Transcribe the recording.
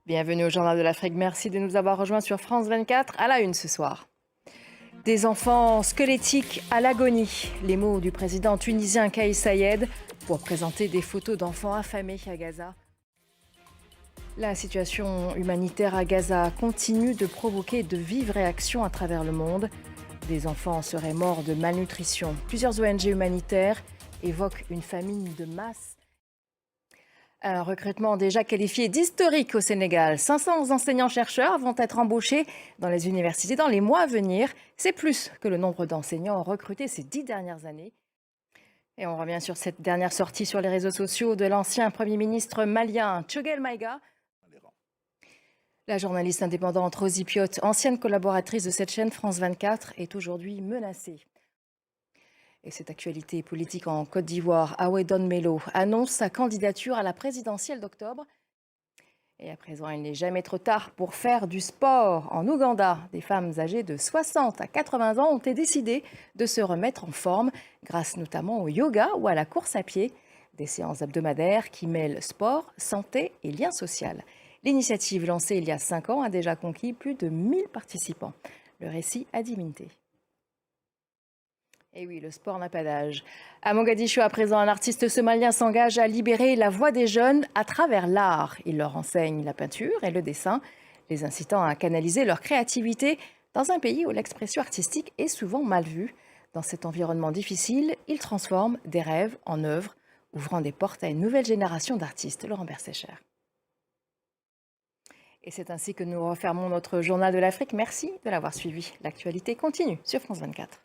Bienvenue au Journal de l'Afrique. Merci de nous avoir rejoints sur France 24 à la une ce soir. Des enfants squelettiques à l'agonie. Les mots du président tunisien Kais Saied pour présenter des photos d'enfants affamés à Gaza. La situation humanitaire à Gaza continue de provoquer de vives réactions à travers le monde. Des enfants seraient morts de malnutrition. Plusieurs ONG humanitaires évoquent une famine de masse. Un recrutement déjà qualifié d'historique au Sénégal. 500 enseignants-chercheurs vont être embauchés dans les universités dans les mois à venir. C'est plus que le nombre d'enseignants recrutés ces 10 dernières années. Et on revient sur cette dernière sortie sur les réseaux sociaux de l'ancien Premier ministre malien Choguel Maïga. La journaliste indépendante Rosie Piot, ancienne collaboratrice de cette chaîne France 24, est aujourd'hui menacée. Et cette actualité politique en Côte d'Ivoire, Aouedone Mello annonce sa candidature à la présidentielle d'octobre. Et à présent, il n'est jamais trop tard pour faire du sport. En Ouganda, des femmes âgées de 60 à 80 ans ont décidé de se remettre en forme grâce notamment au yoga ou à la course à pied. Des séances hebdomadaires qui mêlent sport, santé et lien social. L'initiative lancée il y a 5 ans a déjà conquis plus de 1000 participants. Le récit à Diminté. Et oui, le sport n'a pas d'âge. À Mogadiscio, à présent, un artiste somalien s'engage à libérer la voix des jeunes à travers l'art. Il leur enseigne la peinture et le dessin, les incitant à canaliser leur créativité dans un pays où l'expression artistique est souvent mal vue. Dans cet environnement difficile, il transforme des rêves en œuvres, ouvrant des portes à une nouvelle génération d'artistes. Laurent Bersécher. Et c'est ainsi que nous refermons notre journal de l'Afrique. Merci de l'avoir suivi. L'actualité continue sur France 24.